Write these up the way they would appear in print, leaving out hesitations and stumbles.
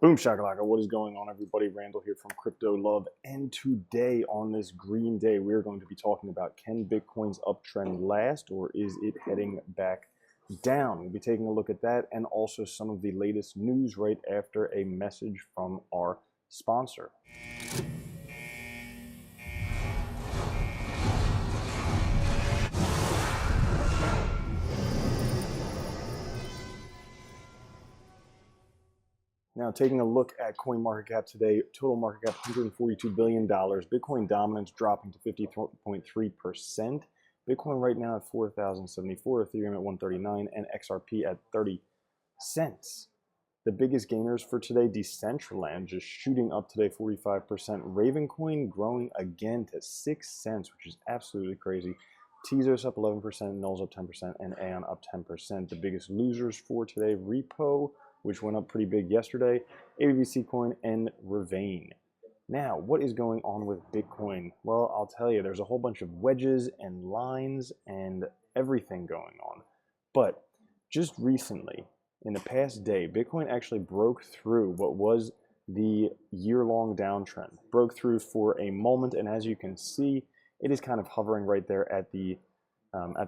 Boom shakalaka, what is going on, everybody? Randall here from Crypto Love, and today on this green day we're going to be talking about, can Bitcoin's uptrend last, or is it heading back down? We'll be taking a look at that and also some of the latest news right after a message from our sponsor. Now, taking a look at CoinMarketCap today, total market cap $142 billion. Bitcoin dominance dropping to 50.3%. Bitcoin right now at 4,074, Ethereum at 139, and XRP at 30 cents. The biggest gainers for today, Decentraland just shooting up today 45%. Ravencoin growing again to 6 cents, which is absolutely crazy. Tezos up 11%, Nulls up 10%, and Aeon up 10%. The biggest losers for today, Repo, which went up pretty big yesterday, ABBC Coin, and Ravane. Now, what is going on with Bitcoin? Well, I'll tell you, there's a whole bunch of wedges and lines and everything going on. But just recently, in the past day, Bitcoin actually broke through what was the year-long downtrend. Broke through for a moment, and as you can see, it is kind of hovering right there at the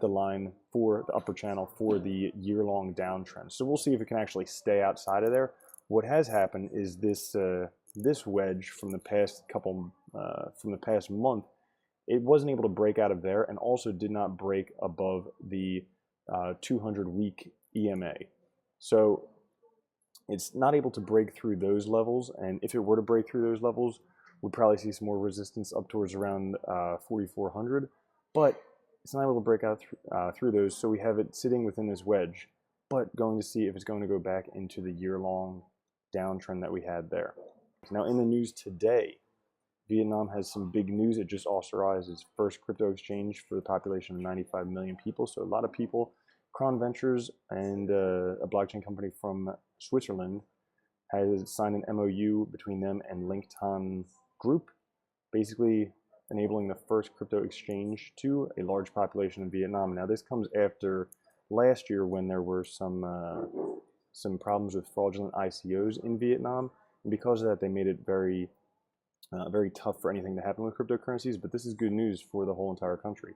line for the upper channel for the year-long downtrend. So we'll see if it can actually stay outside of there. What has happened is this this wedge from the past month, it wasn't able to break out of there, and also did not break above the 200-week EMA. So it's not able to break through those levels, and if it were to break through those levels, we'd probably see some more resistance up towards around 4,400, but it's not able to break out through those, so we have it sitting within this wedge, but going to see if it's going to go back into the year-long downtrend that we had there. Now, in the news today, Vietnam has some big news. It just authorized its first crypto exchange for the population of 95 million people, so a lot of people. Cron Ventures and a blockchain company from Switzerland has signed an MOU between them and LinkedIn Group, basically enabling the first crypto exchange to a large population in Vietnam. Now, this comes after last year when there were some problems with fraudulent ICOs in Vietnam, and because of that, they made it very tough for anything to happen with cryptocurrencies. But this is good news for the whole entire country.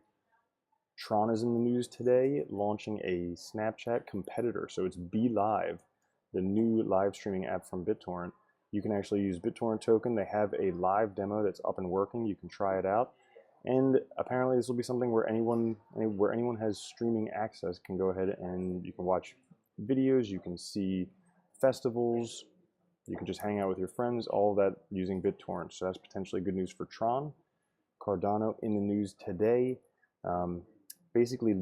Tron is in the news today, launching a Snapchat competitor. So it's BeLive, the new live streaming app from BitTorrent. You can actually use BitTorrent token. They have a live demo that's up and working. You can try it out. And apparently this will be something where anyone has streaming access can go ahead and you can watch videos, you can see festivals, you can just hang out with your friends, all of that using BitTorrent. So that's potentially good news for Tron. Cardano in the news today. Basically,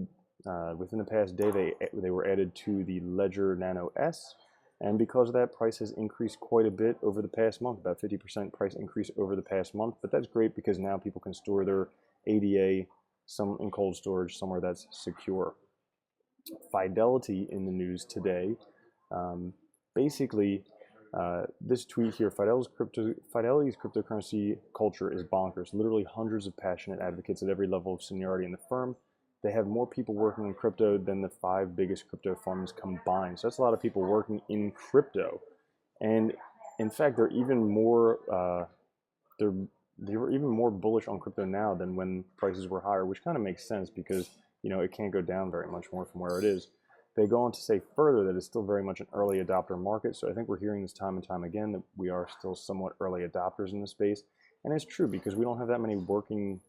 within the past day, they were added to the Ledger Nano S. And because of that, price has increased quite a bit over the past month, about 50% price increase over the past month. But that's great because now people can store their ADA, some in cold storage, somewhere that's secure. Fidelity in the news today. Basically, this tweet here, Fidelity's cryptocurrency culture is bonkers. Literally hundreds of passionate advocates at every level of seniority in the firm. They have more people working in crypto than the 5 biggest crypto funds combined. So that's a lot of people working in crypto. And in fact, they're even more even more bullish on crypto now than when prices were higher, which kind of makes sense because, you know, it can't go down very much more from where it is. They go on to say further that it's still very much an early adopter market. So I think we're hearing this time and time again that we are still somewhat early adopters in this space. And it's true because we don't have that many working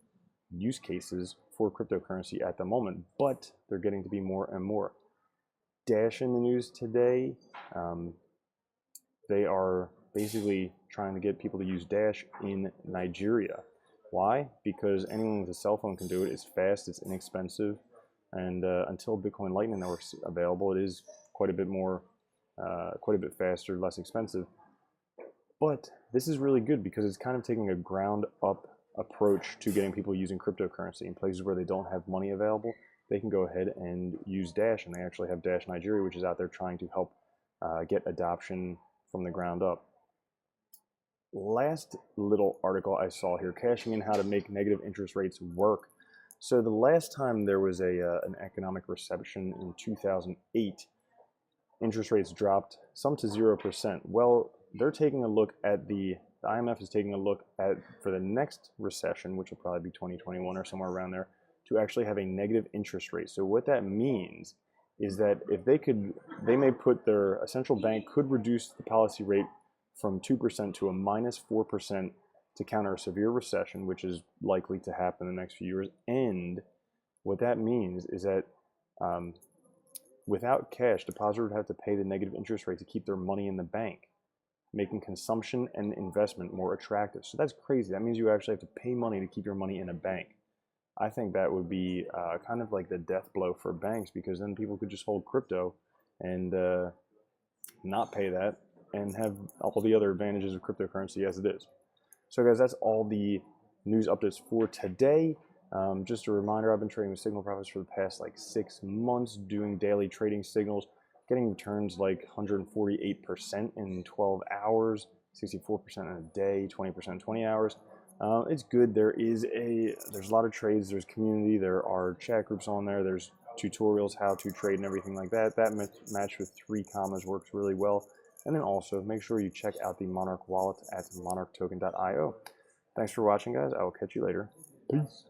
use cases for cryptocurrency at the moment, but they're getting to be more and more. Dash in the news today. They are basically trying to get people to use Dash in Nigeria. Why? Because anyone with a cell phone can do it. It's fast, it's inexpensive, and until Bitcoin Lightning Network's available, it is quite a bit faster, less expensive. But this is really good because it's kind of taking a ground up approach to getting people using cryptocurrency in places where they don't have money available. They can go ahead and use Dash, and they actually have Dash Nigeria, which is out there trying to help get adoption from the ground up. Last little article I saw here, cashing in how to make negative interest rates work. So the last time there was an economic recession in 2008, interest rates dropped some to 0%. Well, they're taking a look at the IMF is taking a look at, for the next recession, which will probably be 2021 or somewhere around there, to actually have a negative interest rate. So what that means is that if they may put their, a central bank could reduce the policy rate from 2% to a -4% to counter a severe recession, which is likely to happen in the next few years. And what that means is that without cash, depositors would have to pay the negative interest rate to keep their money in the bank, making consumption and investment more attractive. So that's crazy. That means you actually have to pay money to keep your money in a bank. I think that would be kind of like the death blow for banks, because then people could just hold crypto and not pay that and have all the other advantages of cryptocurrency as it is. So guys, that's all the news updates for today. Just a reminder, I've been trading with signal profits for the past like 6 months, doing daily trading signals, getting returns like 148% in 12 hours, 64% in a day, 20% in 20 hours. It's good. There's a lot of trades. There's community. There are chat groups on there. There's tutorials how to trade and everything like that. That matched with 3 commas works really well. And then also make sure you check out the Monarch wallet at monarchtoken.io. Thanks for watching, guys. I will catch you later. Peace.